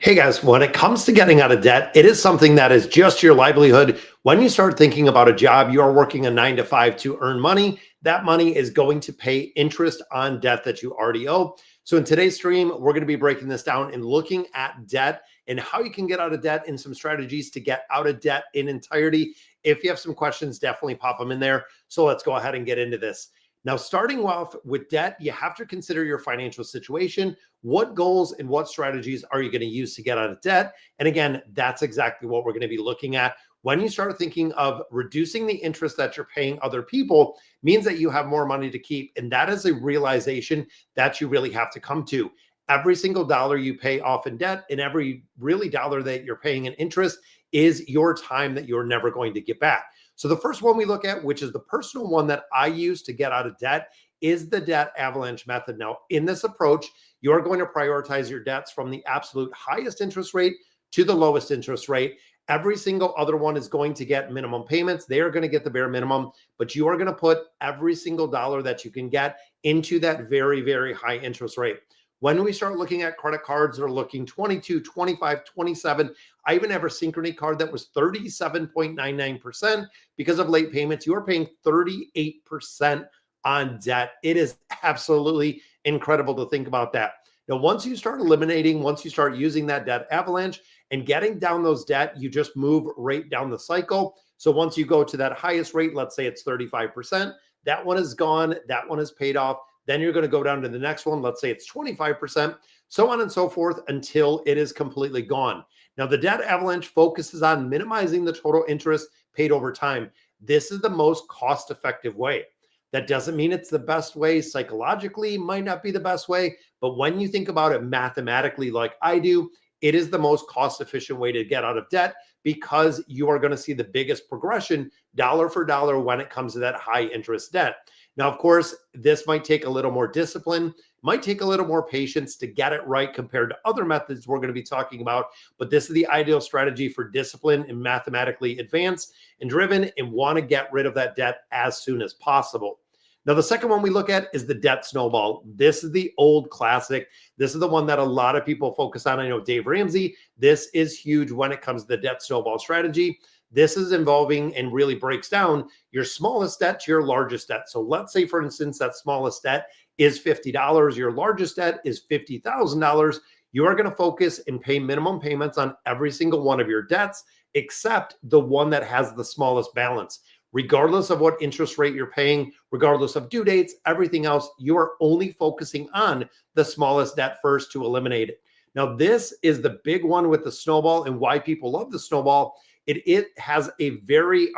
Hey guys, when it comes to getting out of debt, it is something that is just your livelihood. When you start thinking about a job, you are working a 9 to 5 to earn money. That money is going to pay interest on debt that you already owe. So in today's stream, we're going to be breaking this down and looking at debt and how you can get out of debt and some strategies to get out of debt in entirety. If you have some questions, definitely pop them in there. So let's go ahead and get into this. Now, starting off with debt, you have to consider your financial situation. What goals and what strategies are you going to use to get out of debt? And again, that's exactly what we're going to be looking at. When you start thinking of reducing the interest that you're paying other people, means that you have more money to keep. And that is a realization that you really have to come to. Every single dollar you pay off in debt and every really dollar that you're paying in interest is your time that you're never going to get back. So the first one we look at, which is the personal one that I use to get out of debt, is the debt avalanche method. Now, in this approach, you're going to prioritize your debts from the absolute highest interest rate to the lowest interest rate. Every single other one is going to get minimum payments. They are going to get the bare minimum, but you are going to put every single dollar that you can get into that very, very high interest rate. When we start looking at credit cards, they're looking 22, 25, 27. I even have a Synchrony card that was 37.99% because of late payments. You are paying 38% on debt. It is absolutely incredible to think about that. Now, once you start eliminating, once you start using that debt avalanche and getting down those debt, you just move right down the cycle. So once you go to that highest rate, let's say it's 35%, that one is gone, that one is paid off. Then you're going to go down to the next one. Let's say it's 25%, so on and so forth until it is completely gone. Now, the debt avalanche focuses on minimizing the total interest paid over time. This is the most cost-effective way. That doesn't mean it's the best way. Psychologically, might not be the best way. But when you think about it mathematically, like I do, it is the most cost-efficient way to get out of debt because you are going to see the biggest progression dollar for dollar when it comes to that high interest debt. Now, of course, this might take a little more discipline, might take a little more patience to get it right compared to other methods we're going to be talking about. But this is the ideal strategy for discipline and mathematically advanced and driven and want to get rid of that debt as soon as possible. Now, the second one we look at is the debt snowball. This is the old classic. This is the one that a lot of people focus on. I know Dave Ramsey. This is huge when it comes to the debt snowball strategy. This is involving and really breaks down your smallest debt to your largest debt. So let's say, for instance, that smallest debt is $50. Your largest debt is $50,000. You are going to focus and pay minimum payments on every single one of your debts, except the one that has the smallest balance. Regardless of what interest rate you're paying, regardless of due dates, everything else, you are only focusing on the smallest debt first to eliminate it. Now, this is the big one with the snowball and why people love the snowball. It has a very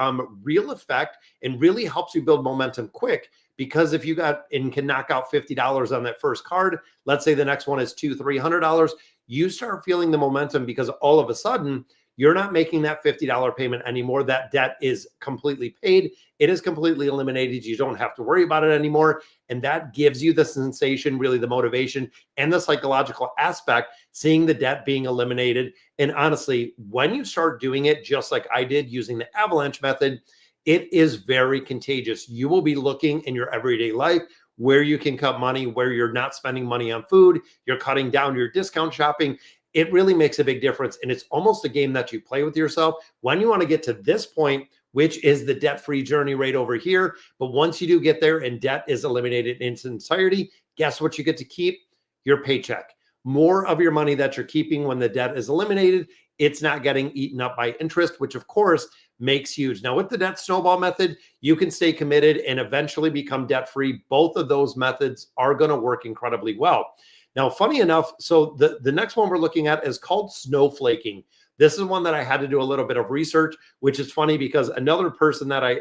real effect and really helps you build momentum quick, because if you got and can knock out $50 on that first card, let's say the next one is $200-300, you start feeling the momentum because all of a sudden you're not making that $50 payment anymore. That debt is completely paid. It is completely eliminated. You don't have to worry about it anymore. And that gives you the sensation, really the motivation and the psychological aspect, seeing the debt being eliminated. And honestly, when you start doing it, just like I did using the avalanche method, it is very contagious. You will be looking in your everyday life where you can cut money, where you're not spending money on food, you're cutting down your discount shopping. It really makes a big difference. And it's almost a game that you play with yourself when you want to get to this point, which is the debt-free journey right over here. But once you do get there and debt is eliminated in its entirety, guess what you get to keep? Your paycheck. More of your money that you're keeping when the debt is eliminated, it's not getting eaten up by interest, which of course makes huge. Now, with the debt snowball method, you can stay committed and eventually become debt-free. Both of those methods are going to work incredibly well. Now, funny enough, so the next one we're looking at is called snowflaking. This is one that I had to do a little bit of research, which is funny because another person that I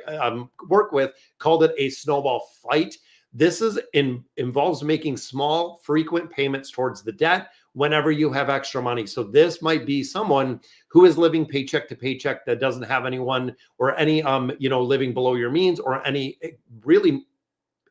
work with called it a snowball fight. This involves making small, frequent payments towards the debt whenever you have extra money. So this might be someone who is living paycheck to paycheck that doesn't have anyone or any living below your means or any really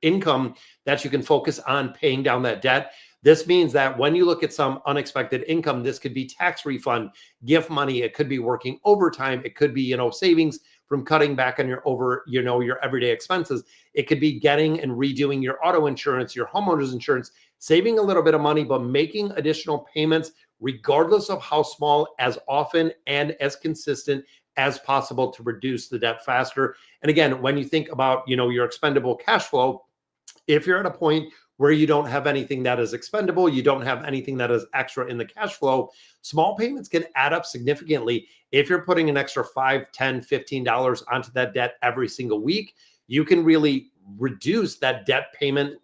income that you can focus on paying down that debt. This means that when you look at some unexpected income, this could be tax refund, gift money, it could be working overtime, it could be, savings from cutting back on your everyday expenses. It could be getting and redoing your auto insurance, your homeowner's insurance, saving a little bit of money, but making additional payments, regardless of how small, as often and as consistent as possible to reduce the debt faster. And again, when you think about, your expendable cash flow, if you're at a point where you don't have anything that is expendable, you don't have anything that is extra in the cash flow, small payments can add up significantly. If you're putting an extra $5, $10, $15 onto that debt every single week, you can really reduce that debt payment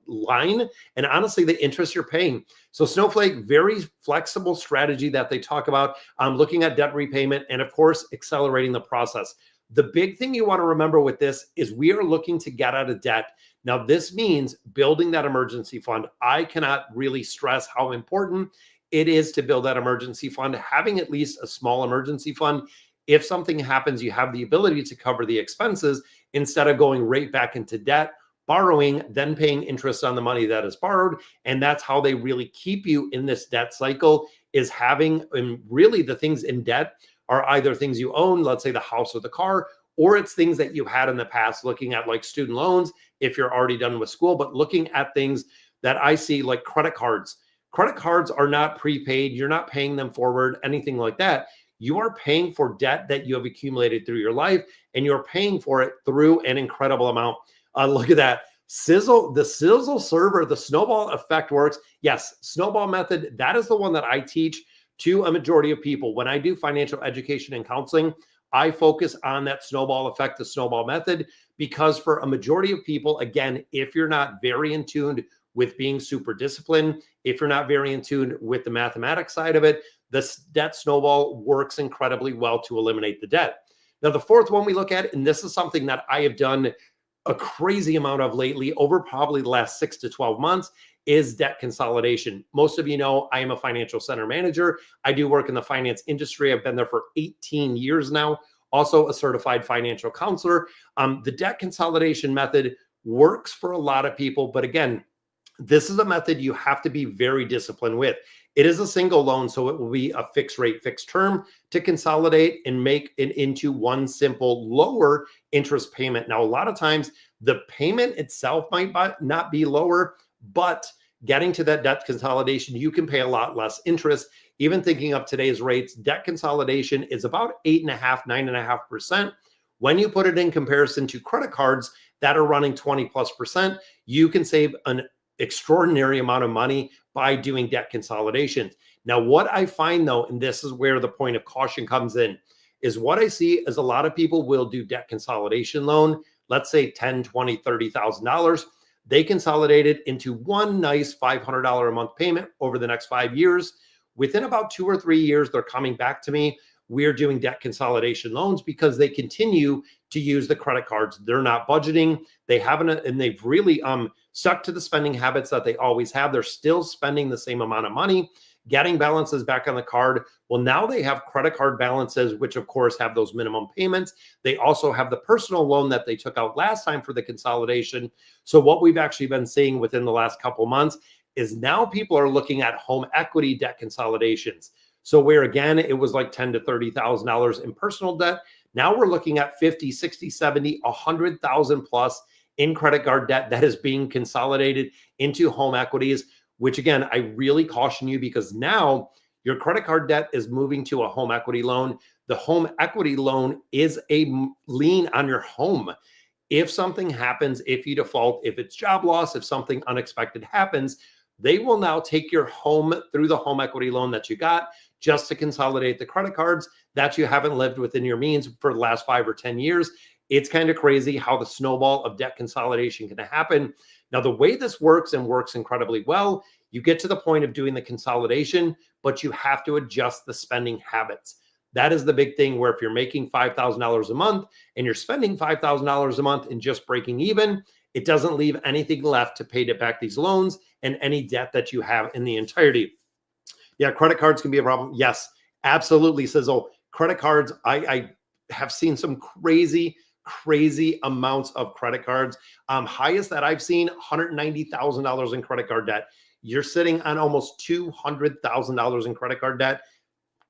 line and honestly the interest you're paying. So Snowflake, very flexible strategy that they talk about, looking at debt repayment and of course accelerating the process. The big thing you want to remember with this is we are looking to get out of debt. Now, this means building that emergency fund. I cannot really stress how important it is to build that emergency fund, having at least a small emergency fund. If something happens, you have the ability to cover the expenses instead of going right back into debt, borrowing, then paying interest on the money that is borrowed. And that's how they really keep you in this debt cycle, is having, and really the things in debt are either things you own, let's say the house or the car, or it's things that you had in the past, looking at like student loans if you're already done with school, but looking at things that I see like credit cards. Credit cards are not prepaid. You're not paying them forward, anything like that. You are paying for debt that you have accumulated through your life, and you're paying for it through an incredible amount. Look at that. The Sizzle server, the snowball effect works. Yes, snowball method, that is the one that I teach to a majority of people. When I do financial education and counseling, I focus on that snowball effect, the snowball method, because for a majority of people, again, if you're not very in tune with being super disciplined, if you're not very in tune with the mathematics side of it, this debt snowball works incredibly well to eliminate the debt. Now, the fourth one we look at, and this is something that I have done a crazy amount of lately over probably the last 6 to 12 months, is debt consolidation. Most of you know I am a financial center manager. I do work in the finance industry. I've been there for 18 years now. Also a certified financial counselor. The debt consolidation method works for a lot of people, but again, this is a method you have to be very disciplined with. It is a single loan, so it will be a fixed rate, fixed term to consolidate and make it into one simple lower interest payment. Now, a lot of times the payment itself might not be lower, but getting to that debt consolidation, you can pay a lot less interest. Even thinking of today's rates, debt consolidation is about 8.5%, 9.5%. When you put it in comparison to credit cards that are running 20+%, you can save an extraordinary amount of money by doing debt consolidations. Now, what I find though, and this is where the point of caution comes in, is what I see is a lot of people will do debt consolidation loan, let's say $10,000, $20,000, $30,000. They consolidate it into one nice $500 a month payment over the next 5 years. Within about 2 or 3 years, they're coming back to me. We're doing debt consolidation loans because they continue to use the credit cards. They're not budgeting. They haven't, and they've really stuck to the spending habits that they always have. They're still spending the same amount of money, getting balances back on the card. Well, now they have credit card balances, which of course have those minimum payments. They also have the personal loan that they took out last time for the consolidation. So what we've actually been seeing within the last couple months is now people are looking at home equity debt consolidations. So where again, it was like $10,000 to $30,000 in personal debt. Now we're looking at 50, 60, 70, 100,000 plus in credit card debt that is being consolidated into home equities, which again, I really caution you because now your credit card debt is moving to a home equity loan. The home equity loan is a lien on your home. If something happens, if you default, if it's job loss, if something unexpected happens, they will now take your home through the home equity loan that you got just to consolidate the credit cards that you haven't lived within your means for the last 5 or 10 years. It's kind of crazy how the snowball of debt consolidation can happen. Now, the way this works and works incredibly well, you get to the point of doing the consolidation, but you have to adjust the spending habits. That is the big thing, where if you're making $5,000 a month and you're spending $5,000 a month and just breaking even, it doesn't leave anything left to pay back these loans and any debt that you have in the entirety. Yeah, credit cards can be a problem. Yes, absolutely, Sizzle. Credit cards, I have seen some crazy amounts of credit cards. Highest that I've seen, $190,000 in credit card debt. You're sitting on almost $200,000 in credit card debt.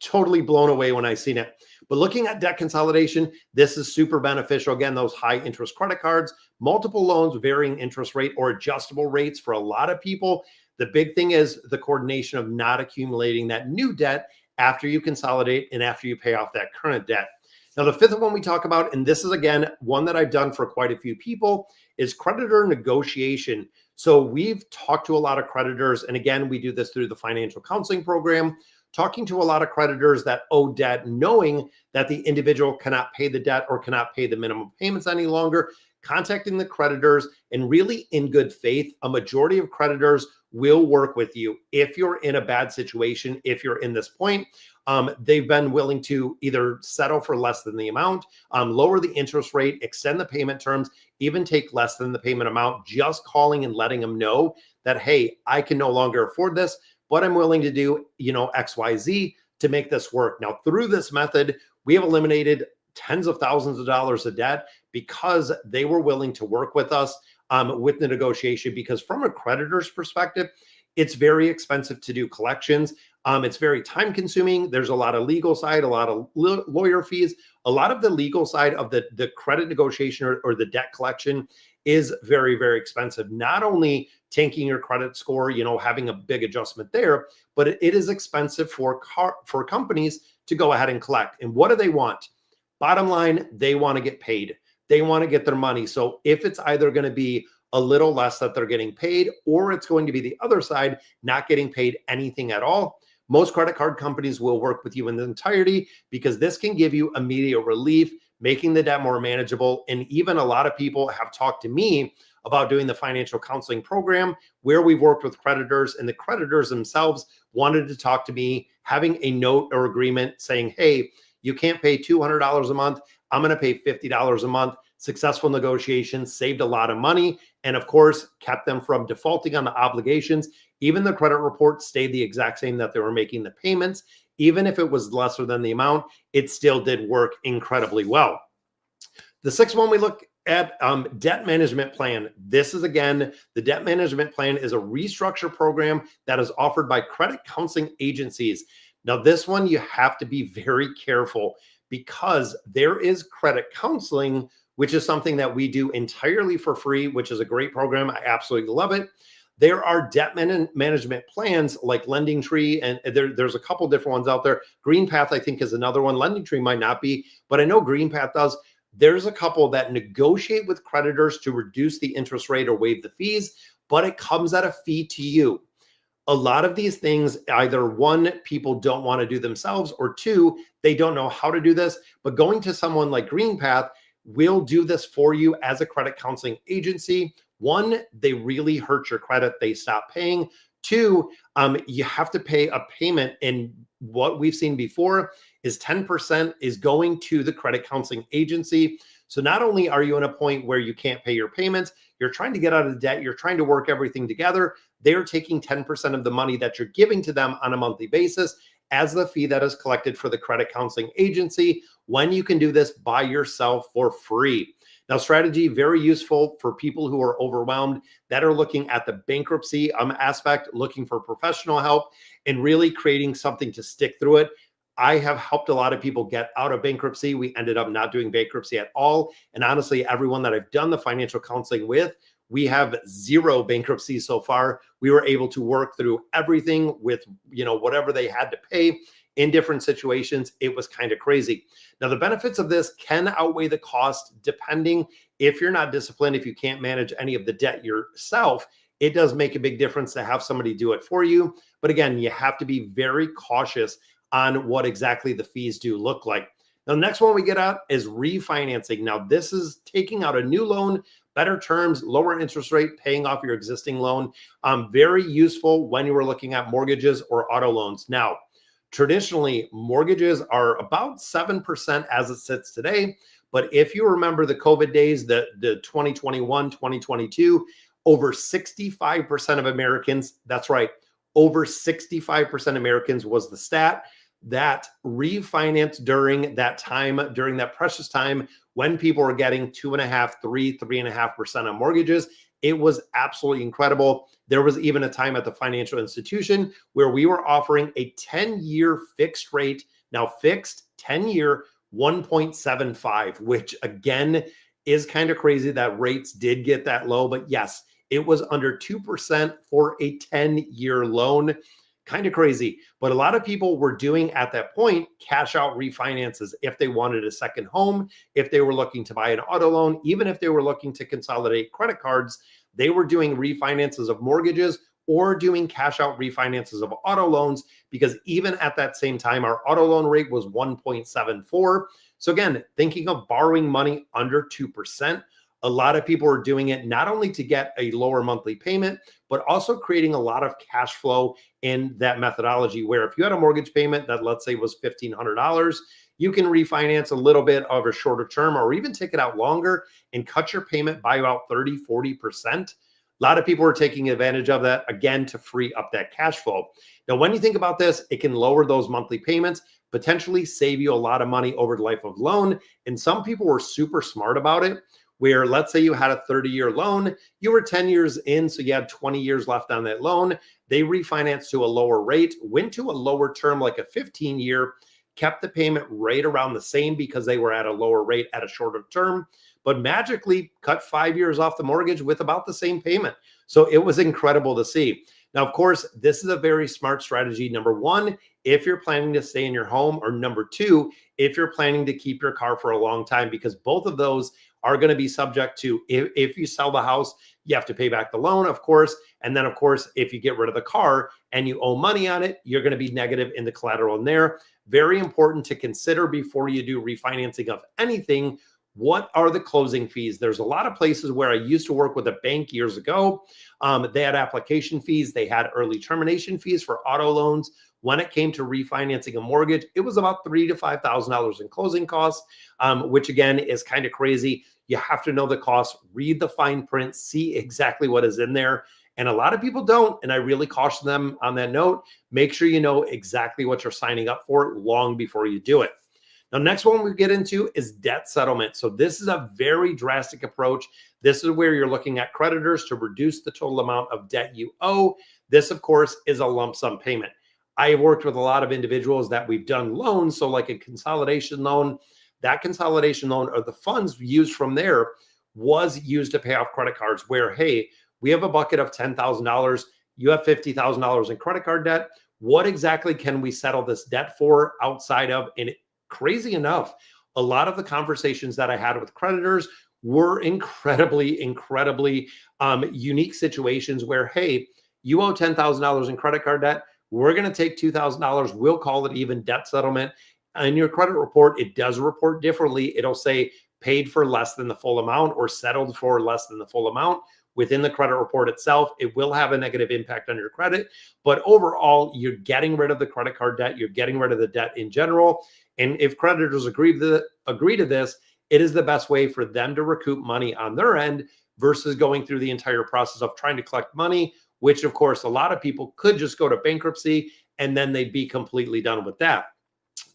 Totally blown away when I seen it. But looking at debt consolidation, this is super beneficial. Again, those high interest credit cards, multiple loans, varying interest rate or adjustable rates for a lot of people. The big thing is the coordination of not accumulating that new debt after you consolidate and after you pay off that current debt. Now, the fifth one we talk about, and this is again one that I've done for quite a few people, is creditor negotiation. So we've talked to a lot of creditors, and again, we do this through the financial counseling program, talking to a lot of creditors that owe debt, knowing that the individual cannot pay the debt or cannot pay the minimum payments any longer, contacting the creditors, and really in good faith, a majority of creditors will work with you if you're in a bad situation. If you're in this point, they've been willing to either settle for less than the amount, lower the interest rate, extend the payment terms, even take less than the payment amount, just calling and letting them know that, hey, I can no longer afford this, but I'm willing to do, XYZ to make this work. Now, through this method, we have eliminated tens of thousands of dollars of debt because they were willing to work with us with the negotiation. Because from a creditor's perspective, it's very expensive to do collections. It's very time consuming. There's a lot of legal side, a lot of lawyer fees. A lot of the legal side of the credit negotiation or the debt collection is very, very expensive. Not only tanking your credit score, having a big adjustment there, but it is expensive for companies to go ahead and collect. And what do they want? Bottom line, they want to get paid. They want to get their money. So if it's either going to be a little less that they're getting paid, or it's going to be the other side, not getting paid anything at all, most credit card companies will work with you in the entirety, because this can give you immediate relief, making the debt more manageable. And even a lot of people have talked to me about doing the financial counseling program where we've worked with creditors, and the creditors themselves wanted to talk to me, having a note or agreement saying, hey, you can't pay $200 a month. I'm going to pay $50 a month. Successful negotiations, saved a lot of money, and of course, kept them from defaulting on the obligations. Even the credit report stayed the exact same that they were making the payments. Even if it was lesser than the amount, it still did work incredibly well. The sixth one we look at, debt management plan. This is, again, the debt management plan is a restructure program that is offered by credit counseling agencies. Now, this one you have to be very careful, because there is credit counseling, which is something that we do entirely for free, which is a great program. I absolutely love it. There are debt management plans like Lending Tree, and there's a couple different ones out there. Green Path, I think, is another one. Lending Tree might not be, but I know Green Path does. There's a couple that negotiate with creditors to reduce the interest rate or waive the fees, but it comes at a fee to you. A lot of these things, either one, people don't want to do themselves, or two, they don't know how to do this. But going to someone like Green Path will do this for you as a credit counseling agency. One, they really hurt your credit. They stop paying. Two, you have to pay a payment. And what we've seen before is 10% is going to the credit counseling agency. So not only are you in a point where you can't pay your payments, you're trying to get out of debt, you're trying to work everything together. They're taking 10% of the money that you're giving to them on a monthly basis as the fee that is collected for the credit counseling agency, when you can do this by yourself for free. Now, strategy, very useful for people who are overwhelmed, that are looking at the bankruptcy aspect, looking for professional help, and really creating something to stick through it. I have helped a lot of people get out of bankruptcy. We ended up not doing bankruptcy at all. And honestly, everyone that I've done the financial counseling with, we have zero bankruptcy so far. We were able to work through everything with, whatever they had to pay in different situations. It was kind of crazy. Now, the benefits of this can outweigh the cost, depending if you're not disciplined, if you can't manage any of the debt yourself. It does make a big difference to have somebody do it for you. But again, you have to be very cautious on what exactly the fees do look like. Now, the next one we get at is refinancing. Now, this is taking out a new loan, better terms, lower interest rate, paying off your existing loan. Very useful when you were looking at mortgages or auto loans. Now, traditionally, mortgages are about 7% as it sits today. But if you remember the COVID days, the 2021, 2022, over 65% of Americans, that's right, over 65% of Americans was the stat that refinanced during that time, during that precious time when people were getting 2.5%, 3.5% on mortgages. It was absolutely incredible. There was even a time at the financial institution where we were offering a 10-year fixed rate, now fixed 10-year 1.75, which again is kind of crazy that rates did get that low. But yes, It was under 2% for a 10-year loan. Kind of crazy. But a lot of people were doing at that point cash out refinances if they wanted a second home, if they were looking to buy an auto loan, even if they were looking to consolidate credit cards, they were doing refinances of mortgages or doing cash out refinances of auto loans, because even at that same time, our auto loan rate was 1.74. So again, thinking of borrowing money under 2%, a lot of people are doing it not only to get a lower monthly payment, but also creating a lot of cash flow in that methodology, where if you had a mortgage payment that, let's say, was $1,500, you can refinance a little bit of a shorter term or even take it out longer and cut your payment by about 30-40%. A lot of people are taking advantage of that, again, to free up that cash flow. Now, when you think about this, it can lower those monthly payments, potentially save you a lot of money over the life of loan. And some people were super smart about it, where let's say you had a 30-year loan, you were 10 years in, so you had 20 years left on that loan. They refinanced to a lower rate, went to a lower term, like a 15-year, kept the payment right around the same because they were at a lower rate at a shorter term, but magically cut 5 years off the mortgage with about the same payment. So it was incredible to see. Now, of course, this is a very smart strategy. Number one, if you're planning to stay in your home, or number two, if you're planning to keep your car for a long time, because both of those are going to be subject to, if you sell the house, you have to pay back the loan, of course. And then, of course, if you get rid of the car and you owe money on it, you're going to be negative in the collateral in there. Very important to consider before you do refinancing of anything. What are the closing fees? There's a lot of places where I used to work with a bank years ago. They had application fees. They had early termination fees for auto loans. When it came to refinancing a mortgage, it was about $3,000 to $5,000 in closing costs, which again is kind of crazy. You have to know the cost, read the fine print, see exactly what is in there. And a lot of people don't. And I really caution them on that note. Make sure you know exactly what you're signing up for long before you do it. Now, next one we get into is debt settlement. So this is a very drastic approach. This is where you're looking at creditors to reduce the total amount of debt you owe. This, of course, is a lump sum payment. I have worked with a lot of individuals that we've done loans. So like a consolidation loan, that consolidation loan or the funds used from there was used to pay off credit cards, where, hey, we have a bucket of $10,000. You have $50,000 in credit card debt. What exactly can we settle this debt for outside of? And crazy enough, a lot of the conversations that I had with creditors were incredibly unique situations where, hey, you owe $10,000 in credit card debt. We're going to take $2,000. We'll call it even debt settlement. In your credit report, it does report differently. It'll say paid for less than the full amount or settled for less than the full amount. Within the credit report itself, it will have a negative impact on your credit. But overall, you're getting rid of the credit card debt. You're getting rid of the debt in general. And if creditors agree to this, it is the best way for them to recoup money on their end versus going through the entire process of trying to collect money, which, of course, a lot of people could just go to bankruptcy and then they'd be completely done with that.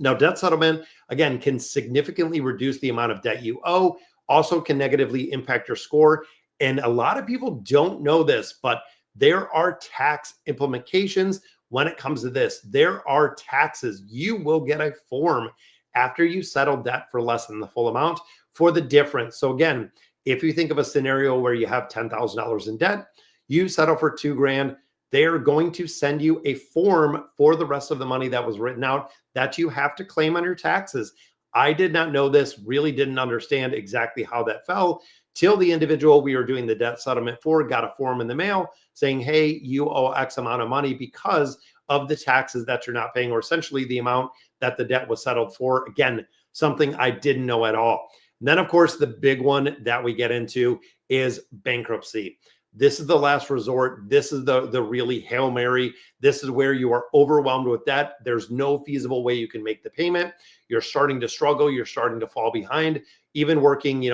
Now, debt settlement, again, can significantly reduce the amount of debt you owe, also can negatively impact your score. And a lot of people don't know this, but there are tax implications when it comes to this. There are taxes. You will get a form after you settle debt for less than the full amount for the difference. So again, if you think of a scenario where you have $10,000 in debt, you settle for $2,000, they're going to send you a form for the rest of the money that was written out that you have to claim on your taxes. I did not know this, really didn't understand exactly how that fell till the individual we were doing the debt settlement for got a form in the mail saying, hey, you owe X amount of money because of the taxes that you're not paying, or essentially the amount that the debt was settled for. Again, something I didn't know at all. And then, of course, the big one that we get into is bankruptcy. This is the last resort. This is the really Hail Mary. This is where you are overwhelmed with debt. There's no feasible way you can make the payment. You're starting to struggle. You're starting to fall behind, even working,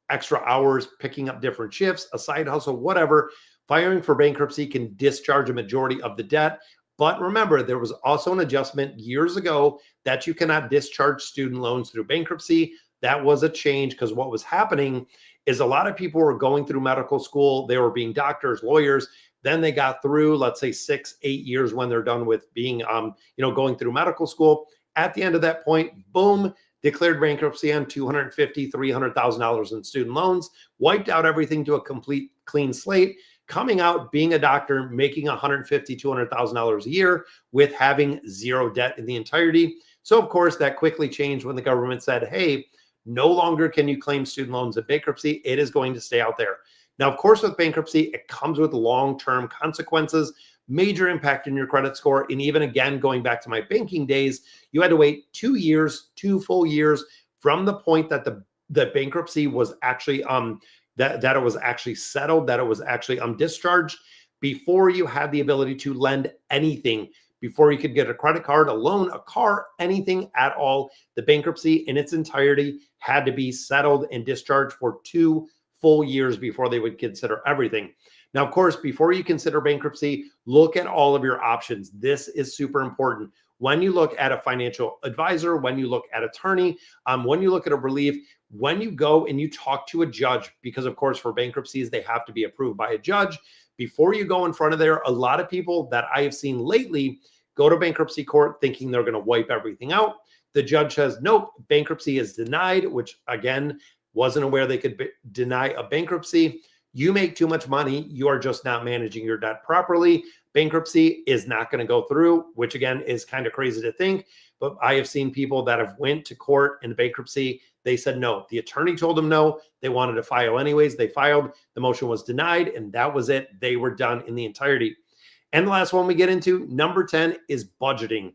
extra hours, picking up different shifts, a side hustle, whatever. Filing for bankruptcy can discharge a majority of the debt. But remember, there was also an adjustment years ago that you cannot discharge student loans through bankruptcy. That was a change because what was happening is a lot of people were going through medical school. They were being doctors, lawyers. Then they got through, let's say 6-8 years when they're done with being, going through medical school. At the end of that point, boom, declared bankruptcy on $250,000, $300,000 in student loans, wiped out everything to a complete clean slate. coming out, being a doctor, making $150,000, $200,000 a year with having zero debt in the entirety. So of course that quickly changed when the government said, hey, no longer can you claim student loans in bankruptcy. It is going to stay out there. Now, of course, with bankruptcy, it comes with long-term consequences, major impact in your credit score. And even again, going back to my banking days, you had to wait 2 years, 2 full years from the point that the bankruptcy was actually that it was actually settled, that it was actually discharged, before you had the ability to lend anything, before you could get a credit card, a loan, a car, anything at all. The bankruptcy in its entirety had to be settled and discharged for 2 full years before they would consider everything. Now, of course, before you consider bankruptcy, look at all of your options. This is super important. When you look at a financial advisor, when you look at attorney, when you look at a relief, when you go and you talk to a judge, because of course for bankruptcies, they have to be approved by a judge. Before you go in front of there, a lot of people that I have seen lately go to bankruptcy court thinking they're going to wipe everything out. The judge says, nope, bankruptcy is denied, which again, wasn't aware they could deny a bankruptcy. You make too much money. You are just not managing your debt properly. Bankruptcy is not going to go through, which again is kind of crazy to think. But I have seen people that have went to court in bankruptcy. They said no. The attorney told them no. They wanted to file anyways. They filed. The motion was denied, and that was it. They were done in the entirety. And the last one we get into, number 10, is budgeting.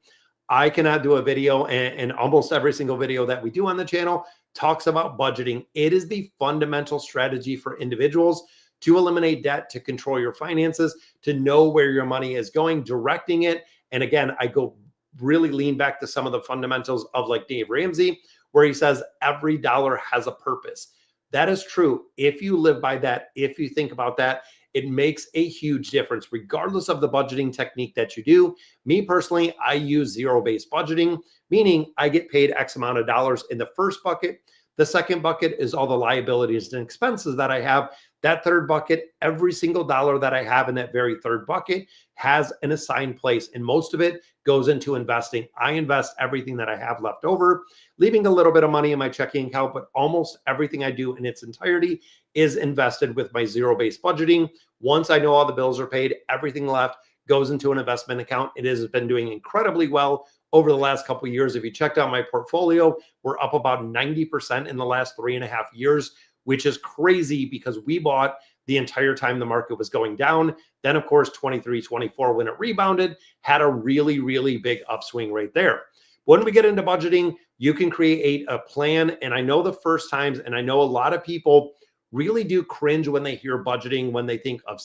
I cannot do a video, and almost every single video that we do on the channel talks about budgeting. It is the fundamental strategy for individuals to eliminate debt, to control your finances, to know where your money is going, directing it. And again, I go really lean back to some of the fundamentals of like Dave Ramsey, where he says every dollar has a purpose. That is true. If you live by that, if you think about that, it makes a huge difference, regardless of the budgeting technique that you do. Me personally, I use zero-based budgeting, meaning I get paid X amount of dollars in the first bucket. The second bucket is all the liabilities and expenses that I have. That third bucket, every single dollar that I have in that very third bucket has an assigned place, and most of it goes into investing. I invest everything that I have left over, leaving a little bit of money in my checking account, but almost everything I do in its entirety is invested with my zero-based budgeting. Once I know all the bills are paid, everything left goes into an investment account. It has been doing incredibly well over the last couple of years. If you checked out my portfolio, we're up about 90% in the last 3.5 years, which is crazy because we bought the entire time the market was going down. Then, of course, 23, 24, when it rebounded, had a really, really big upswing right there. When we get into budgeting, you can create a plan. And I know the first times, and I know a lot of people really do cringe when they hear budgeting, when they think of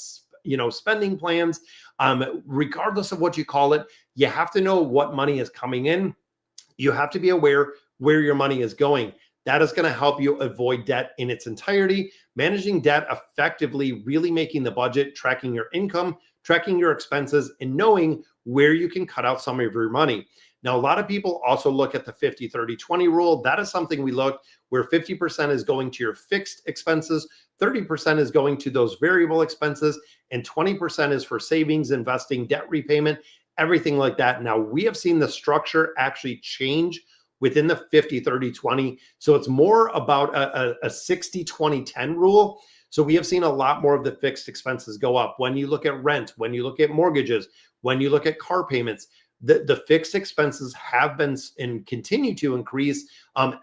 spending plans. Regardless of what you call it, you have to know what money is coming in. You have to be aware where your money is going. That is going to help you avoid debt in its entirety. Managing debt effectively, really making the budget, tracking your income, tracking your expenses, and knowing where you can cut out some of your money. Now, a lot of people also look at the 50, 30, 20 rule. That is something we looked where 50% is going to your fixed expenses, 30% is going to those variable expenses, and 20% is for savings, investing, debt repayment, everything like that. Now, we have seen the structure actually change within the 50, 30, 20. So it's more about a 60, 20, 10 rule. So we have seen a lot more of the fixed expenses go up. When you look at rent, when you look at mortgages, when you look at car payments, the fixed expenses have been and continue to increase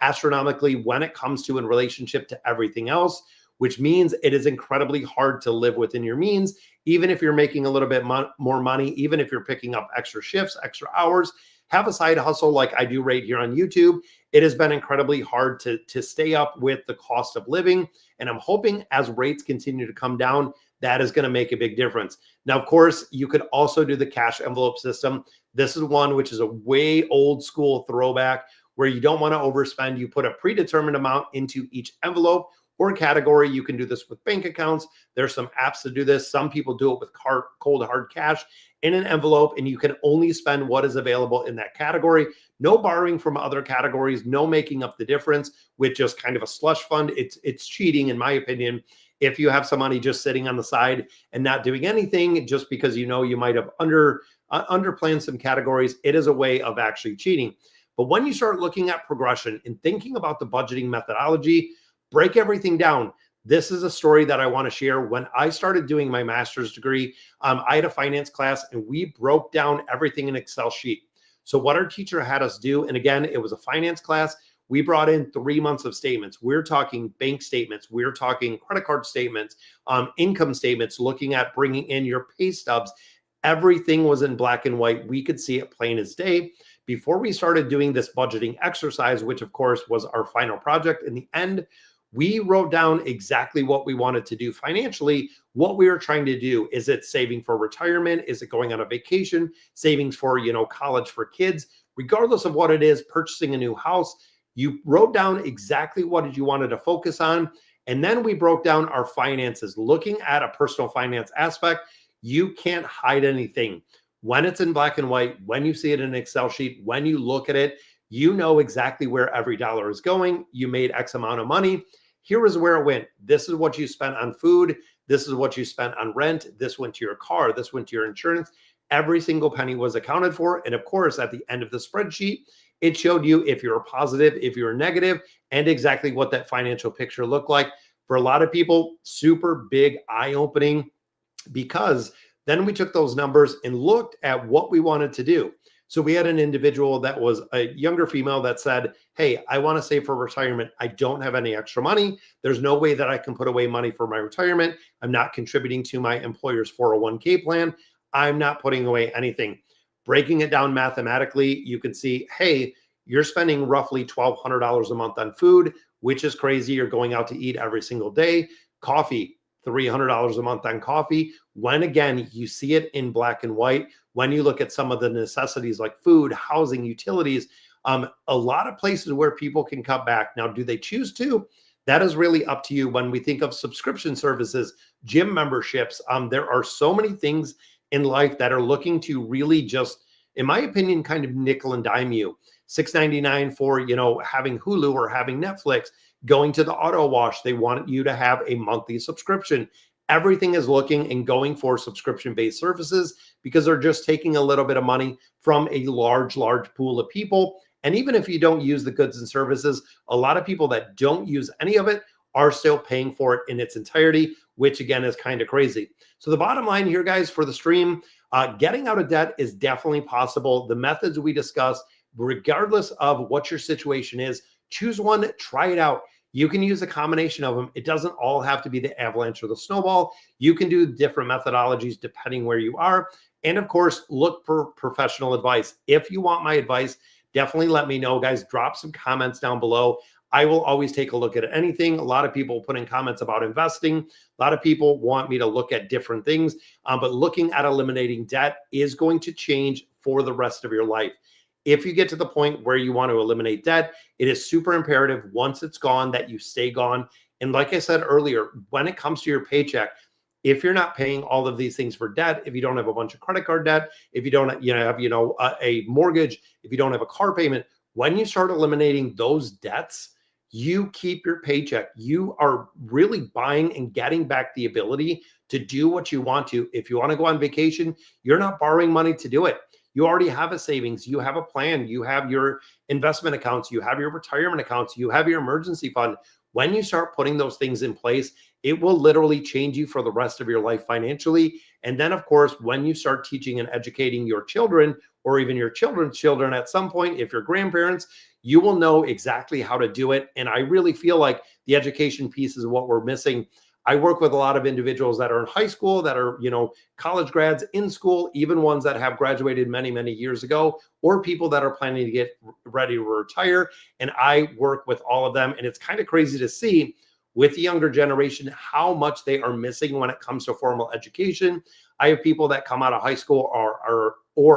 astronomically when it comes to in relationship to everything else, which means it is incredibly hard to live within your means, even if you're making a little bit more money, even if you're picking up extra shifts, extra hours, have a side hustle like I do right here on YouTube. It has been incredibly hard to stay up with the cost of living. And I'm hoping as rates continue to come down, that is going to make a big difference. Now, of course, you could also do the cash envelope system. This is one which is a way old school throwback where you don't want to overspend. You put a predetermined amount into each envelope or category. You can do this with bank accounts. There's some apps to do this. Some people do it with cold hard cash in an envelope, and you can only spend what is available in that category. No borrowing from other categories, no making up the difference with just kind of a slush fund. It's cheating, in my opinion. If you have some money just sitting on the side and not doing anything just because you might have underplanned some categories, it is a way of actually cheating. But when you start looking at progression and thinking about the budgeting methodology, break everything down. This is a story that I want to share. When I started doing my master's degree, I had a finance class and we broke down everything in Excel sheet. So what our teacher had us do, and again, it was a finance class, we brought in 3 months of statements. We're talking bank statements. We're talking credit card statements, income statements, looking at bringing in your pay stubs. Everything was in black and white. We could see it plain as day. Before we started doing this budgeting exercise, which of course was our final project in the end, we wrote down exactly what we wanted to do financially, what we were trying to do. Is it saving for retirement? Is it going on a vacation? Savings for, college for kids? Regardless of what it is, purchasing a new house, you wrote down exactly what you wanted to focus on. And then we broke down our finances, looking at a personal finance aspect. You can't hide anything. When it's in black and white, when you see it in an Excel sheet, when you look at it, you know exactly where every dollar is going. You made X amount of money. Here is where it went. This is what you spent on food. This is what you spent on rent. This went to your car. This went to your insurance. Every single penny was accounted for. And of course, at the end of the spreadsheet, it showed you if you're positive, if you're negative, and exactly what that financial picture looked like. For a lot of people, super big eye-opening, because then we took those numbers and looked at what we wanted to do. So we had an individual that was a younger female that said, hey, I want to save for retirement. I don't have any extra money. There's no way that I can put away money for my retirement. I'm not contributing to my employer's 401k plan. I'm not putting away anything. Breaking it down mathematically, you can see, hey, you're spending roughly $1,200 a month on food, which is crazy. You're going out to eat every single day. Coffee, $300 a month on coffee. When again, you see it in black and white, when you look at some of the necessities like food, housing, utilities, a lot of places where people can cut back. Now, do they choose to? That is really up to you. When we think of subscription services, gym memberships, there are so many things in life that are looking to really just, in my opinion, kind of nickel and dime you. $6.99 for, having Hulu or having Netflix, going to the auto wash. They want you to have a monthly subscription. Everything is looking and going for subscription-based services because they're just taking a little bit of money from a large pool of people. And even if you don't use the goods and services, a lot of people that don't use any of it are still paying for it in its entirety, which again is kind of crazy. So the bottom line here, guys, for the stream, getting out of debt is definitely possible. The methods we discussed, regardless of what your situation is, choose one, try it out. You can use a combination of them. It doesn't all have to be the avalanche or the snowball. You can do different methodologies depending where you are. And of course, look for professional advice. If you want my advice, definitely let me know, guys. Drop some comments down below. I will always take a look at anything. A lot of people put in comments about investing. A lot of people want me to look at different things, but looking at eliminating debt is going to change for the rest of your life. If you get to the point where you want to eliminate debt, it is super imperative once it's gone that you stay gone. And like I said earlier, when it comes to your paycheck, if you're not paying all of these things for debt, if you don't have a bunch of credit card debt, if you don't have a mortgage, if you don't have a car payment, when you start eliminating those debts, you keep your paycheck. You are really buying and getting back the ability to do what you want to. If you want to go on vacation, you're not borrowing money to do it. You already have a savings, you have a plan, you have your investment accounts, you have your retirement accounts, you have your emergency fund. When you start putting those things in place, it will literally change you for the rest of your life financially. And then, of course, when you start teaching and educating your children or even your children's children at some point, if you're grandparents, you will know exactly how to do it. And I really feel like the education piece is what we're missing. I work with a lot of individuals that are in high school, that are, college grads in school, even ones that have graduated many, many years ago, or people that are planning to get ready to retire. And I work with all of them. And it's kind of crazy to see with the younger generation how much they are missing when it comes to formal education. I have people that come out of high school or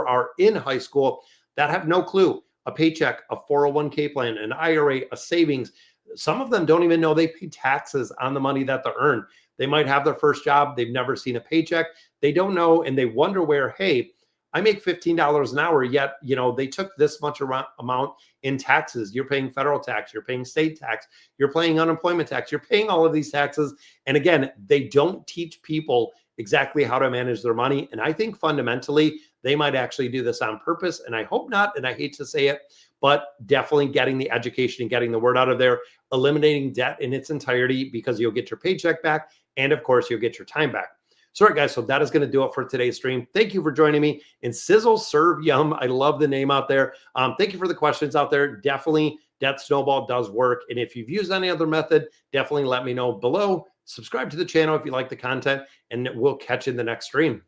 are in high school that have no clue. A paycheck, a 401k plan, an IRA, a savings. Some of them don't even know they pay taxes on the money that they earn. They might have their first job. They've never seen a paycheck. They don't know. And they wonder where, hey, I make $15 an hour, yet, they took this much amount in taxes. You're paying federal tax. You're paying state tax. You're paying unemployment tax. You're paying all of these taxes. And again, they don't teach people exactly how to manage their money. And I think fundamentally, they might actually do this on purpose. And I hope not. And I hate to say it, but definitely getting the education and getting the word out of there, eliminating debt in its entirety, because you'll get your paycheck back. And of course, you'll get your time back. So, all right, guys, so that is going to do it for today's stream. Thank you for joining me. And Sizzle Serve Yum, I love the name out there. Thank you for the questions out there. Definitely, Debt Snowball does work. And if you've used any other method, definitely let me know below. Subscribe to the channel if you like the content, and we'll catch you in the next stream.